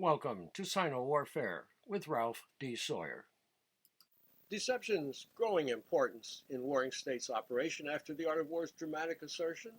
Welcome to Sino Warfare with Ralph D. Sawyer. Deception's growing importance in warring states' operation after the art of war's dramatic assertion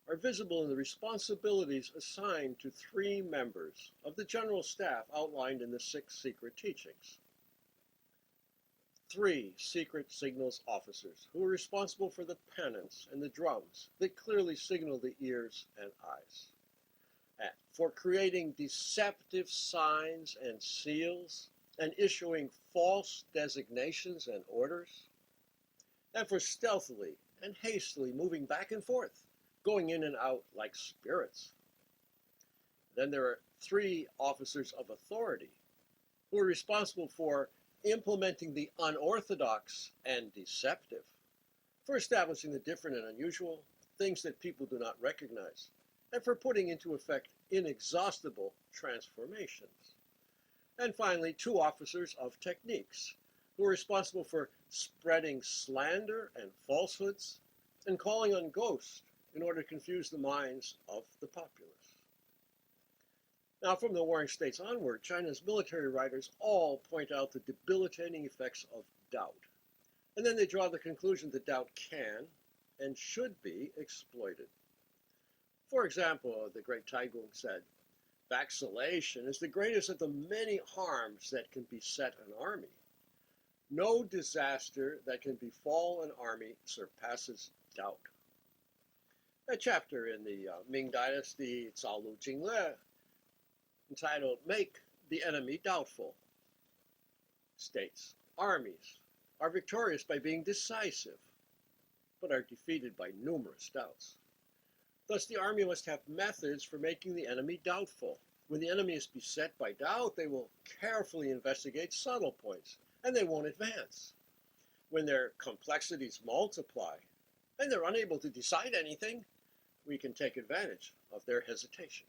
are visible in the responsibilities assigned to 3 members of the general staff outlined in the 6 secret teachings. 3 secret signals officers who are responsible for the pennants and the drums that clearly signal the ears and eyes. For creating deceptive signs and seals and issuing false designations and orders, and for stealthily and hastily moving back and forth, going in and out like spirits. Then there are 3 officers of authority who are responsible for implementing the unorthodox and deceptive, for establishing the different and unusual, things that people do not recognize, and for putting into effect inexhaustible transformations. And finally, 2 officers of techniques who are responsible for spreading slander and falsehoods and calling on ghosts in order to confuse the minds of the populace. Now, from the warring states onward, China's military writers all point out the debilitating effects of doubt. And then they draw the conclusion that doubt can and should be exploited. For example, the great Gong said, "Vacillation is the greatest of the many harms that can beset an army. No disaster that can befall an army surpasses doubt." A chapter in the Ming Dynasty, Cao Lu Jingle, entitled "Make the Enemy Doubtful," states, "Armies are victorious by being decisive, but are defeated by numerous doubts. Thus, the army must have methods for making the enemy doubtful. When the enemy is beset by doubt, they will carefully investigate subtle points, and they won't advance. When their complexities multiply, and they're unable to decide anything, we can take advantage of their hesitation."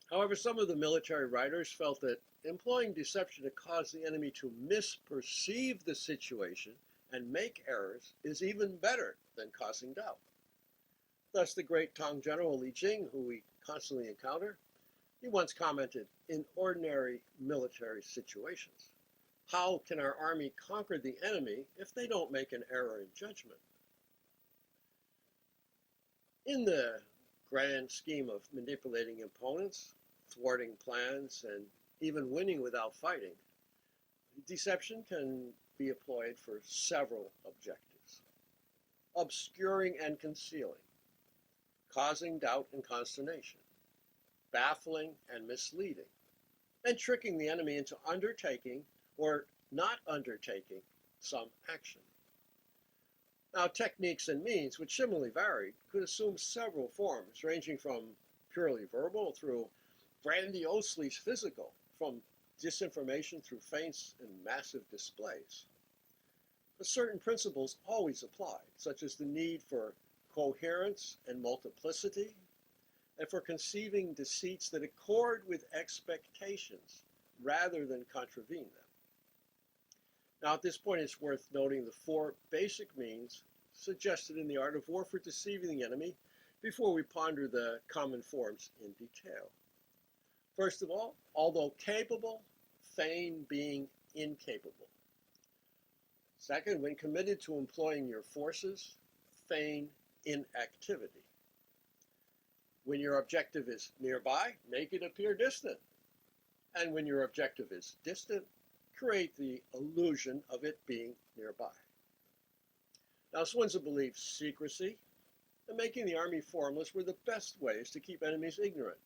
However, some of the military writers felt that employing deception to cause the enemy to misperceive the situation and make errors is even better than causing doubt. Thus, the great Tang General Li Jing, who we constantly encounter, he once commented, "In ordinary military situations, how can our army conquer the enemy if they don't make an error in judgment?" In the grand scheme of manipulating opponents, thwarting plans, and even winning without fighting, deception can be employed for several objectives: obscuring and concealing, causing doubt and consternation, baffling and misleading, and tricking the enemy into undertaking or not undertaking some action. Now, techniques and means, which similarly varied, could assume several forms, ranging from purely verbal through grandiosely physical, from disinformation through feints and massive displays. But certain principles always applied, such as the need for coherence and multiplicity, and for conceiving deceits that accord with expectations rather than contravene them. Now, at this point, it's worth noting the 4 basic means suggested in the art of war for deceiving the enemy before we ponder the common forms in detail. First of all, although capable, feign being incapable. Second, when committed to employing your forces, feign inactivity. When your objective is nearby, make it appear distant. And when your objective is distant, create the illusion of it being nearby. Now, Sunzi believed secrecy and making the army formless were the best ways to keep enemies ignorant,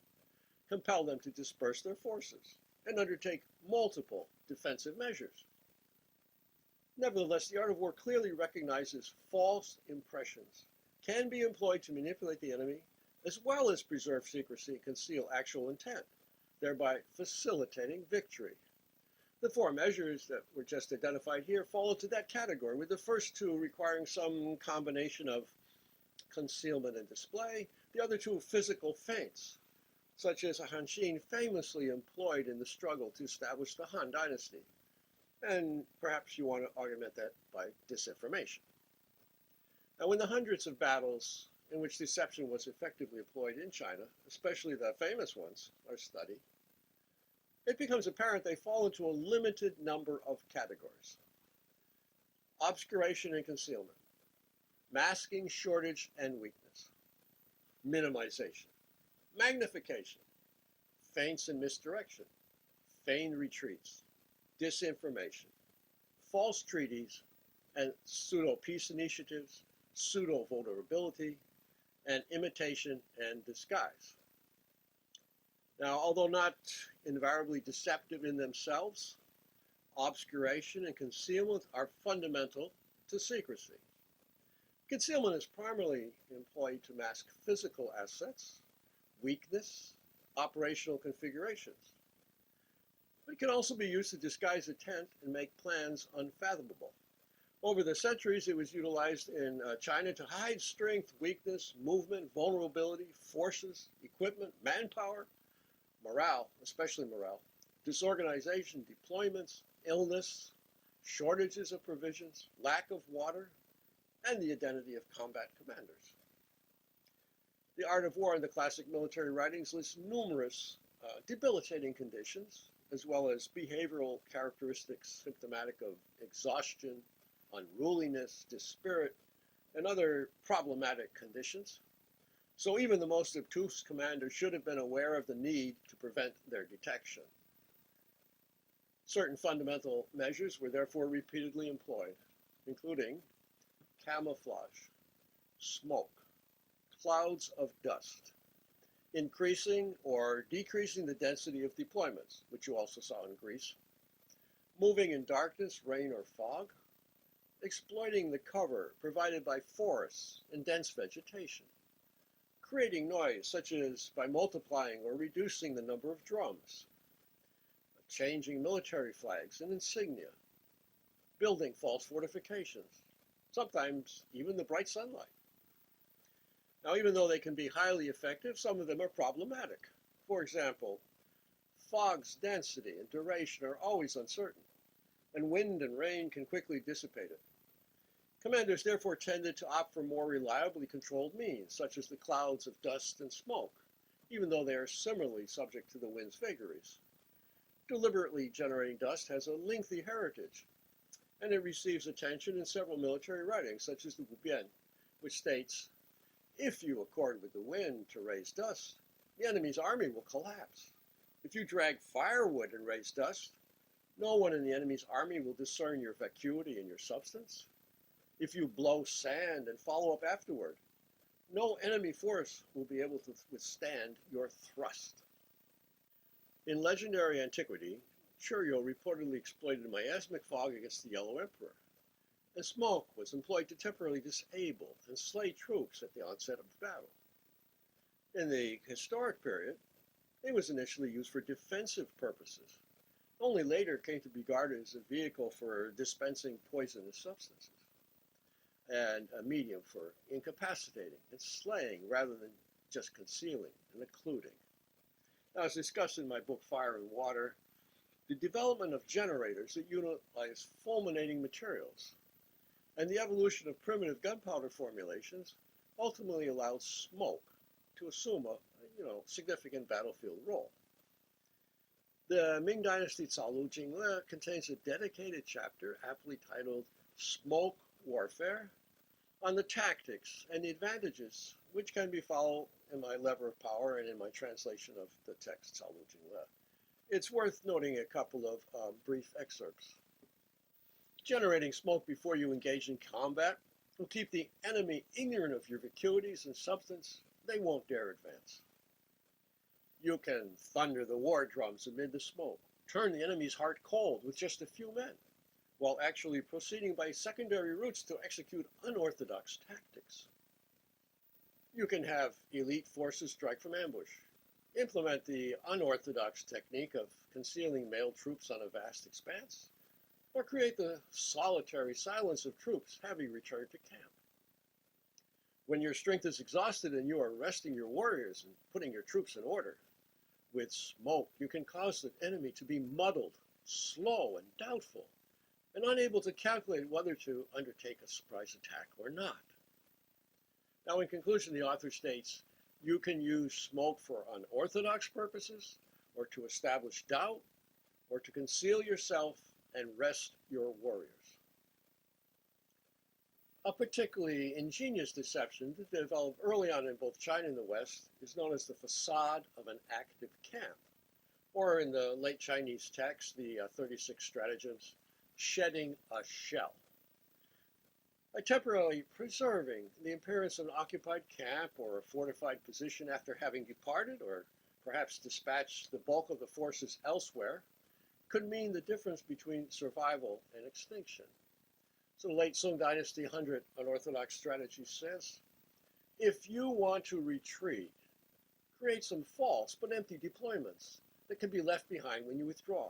compel them to disperse their forces, and undertake multiple defensive measures. Nevertheless, the art of war clearly recognizes false impressions can be employed to manipulate the enemy, as well as preserve secrecy and conceal actual intent, thereby facilitating victory. The 4 measures that were just identified here fall into that category, with the first 2 requiring some combination of concealment and display, the other 2 physical feints, such as Han Xin famously employed in the struggle to establish the Han Dynasty. And perhaps you want to augment that by disinformation. Now, in the hundreds of battles in which deception was effectively employed in China, especially the famous ones, are studied, it becomes apparent they fall into a limited number of categories. Obscuration and concealment, masking, shortage, and weakness, minimization, magnification, feints and misdirection, feigned retreats, disinformation, false treaties, and pseudo-peace initiatives, pseudo-vulnerability, and imitation and disguise. Now, although not invariably deceptive in themselves, obscuration and concealment are fundamental to secrecy. Concealment is primarily employed to mask physical assets, weakness, operational configurations. But it can also be used to disguise intent and make plans unfathomable. Over the centuries, it was utilized in China to hide strength, weakness, movement, vulnerability, forces, equipment, manpower, morale, especially morale, disorganization, deployments, illness, shortages of provisions, lack of water, and the identity of combat commanders. The Art of War in the classic military writings lists numerous debilitating conditions, as well as behavioral characteristics symptomatic of exhaustion, unruliness, dispirit, and other problematic conditions. So even the most obtuse commander should have been aware of the need to prevent their detection. Certain fundamental measures were therefore repeatedly employed, including camouflage, smoke, clouds of dust, increasing or decreasing the density of deployments, which you also saw in Greece, moving in darkness, rain, or fog, exploiting the cover provided by forests and dense vegetation, creating noise such as by multiplying or reducing the number of drums, changing military flags and insignia, building false fortifications, sometimes even the bright sunlight. Now, even though they can be highly effective, some of them are problematic. For example, fog's density and duration are always uncertain, and wind and rain can quickly dissipate it. Commanders therefore tended to opt for more reliably controlled means, such as the clouds of dust and smoke, even though they are similarly subject to the wind's vagaries. Deliberately generating dust has a lengthy heritage, and it receives attention in several military writings, such as the Wu Bian, which states, "If you accord with the wind to raise dust, the enemy's army will collapse. If you drag firewood and raise dust, no one in the enemy's army will discern your vacuity and your substance. If you blow sand and follow up afterward, no enemy force will be able to withstand your thrust." In legendary antiquity, Churio reportedly exploited miasmic fog against the Yellow Emperor, and smoke was employed to temporarily disable and slay troops at the onset of the battle. In the historic period, it was initially used for defensive purposes, only later came to be regarded as a vehicle for dispensing poisonous substances, and a medium for incapacitating and slaying rather than just concealing and occluding. Now, as discussed in my book Fire and Water, the development of generators that utilize fulminating materials and the evolution of primitive gunpowder formulations ultimately allowed smoke to assume a significant battlefield role. The Ming Dynasty Caolu Jingle contains a dedicated chapter aptly titled Smoke Warfare on the tactics and the advantages, which can be followed in my Lever of Power and in my translation of the text Caolu Jingle. It's worth noting a couple of brief excerpts. Generating smoke before you engage in combat will keep the enemy ignorant of your vacuities and substance. They won't dare advance. You can thunder the war drums amid the smoke, turn the enemy's heart cold with just a few men, while actually proceeding by secondary routes to execute unorthodox tactics. You can have elite forces strike from ambush, implement the unorthodox technique of concealing mailed troops on a vast expanse, or create the solitary silence of troops having returned to camp. When your strength is exhausted and you are resting your warriors and putting your troops in order, with smoke you can cause the enemy to be muddled, slow, and doubtful, and unable to calculate whether to undertake a surprise attack or not. Now, in conclusion, the author states, you can use smoke for unorthodox purposes, or to establish doubt, or to conceal yourself and rest your warriors. A particularly ingenious deception that developed early on in both China and the West is known as the facade of an active camp, or in the late Chinese text, the 36 stratagems, shedding a shell. By temporarily preserving the appearance of an occupied camp or a fortified position after having departed or perhaps dispatched the bulk of the forces elsewhere, could mean the difference between survival and extinction. So the late Sung Dynasty 100 Unorthodox Strategy says, if you want to retreat, create some false but empty deployments that can be left behind when you withdraw,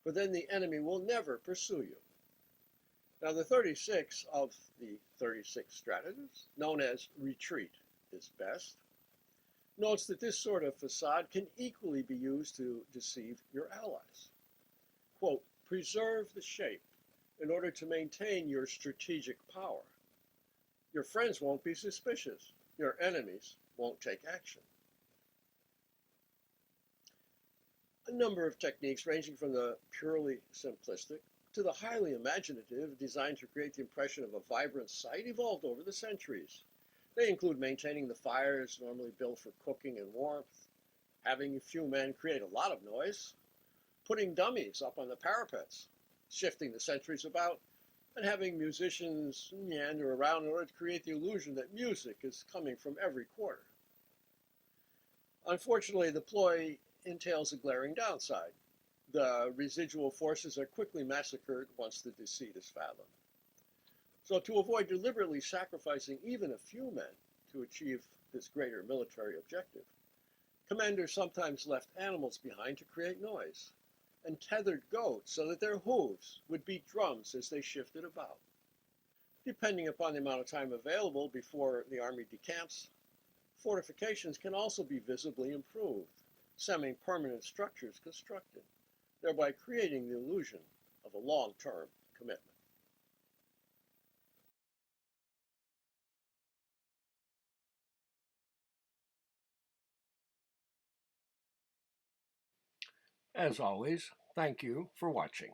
for then the enemy will never pursue you. Now, the 36 of the 36 stratagems, known as retreat is best, notes that this sort of facade can equally be used to deceive your allies. Quote, preserve the shape in order to maintain your strategic power. Your friends won't be suspicious. Your enemies won't take action. A number of techniques ranging from the purely simplistic to the highly imaginative, designed to create the impression of a vibrant site, evolved over the centuries. They include maintaining the fires normally built for cooking and warmth, having a few men create a lot of noise, putting dummies up on the parapets, shifting the sentries about, and having musicians meander around in order to create the illusion that music is coming from every quarter. Unfortunately, the ploy entails a glaring downside. The residual forces are quickly massacred once the deceit is fathomed. So to avoid deliberately sacrificing even a few men to achieve this greater military objective, commanders sometimes left animals behind to create noise, and tethered goats so that their hooves would beat drums as they shifted about. Depending upon the amount of time available before the army decamps, fortifications can also be visibly improved, semi-permanent structures constructed, thereby creating the illusion of a long-term commitment. As always, thank you for watching.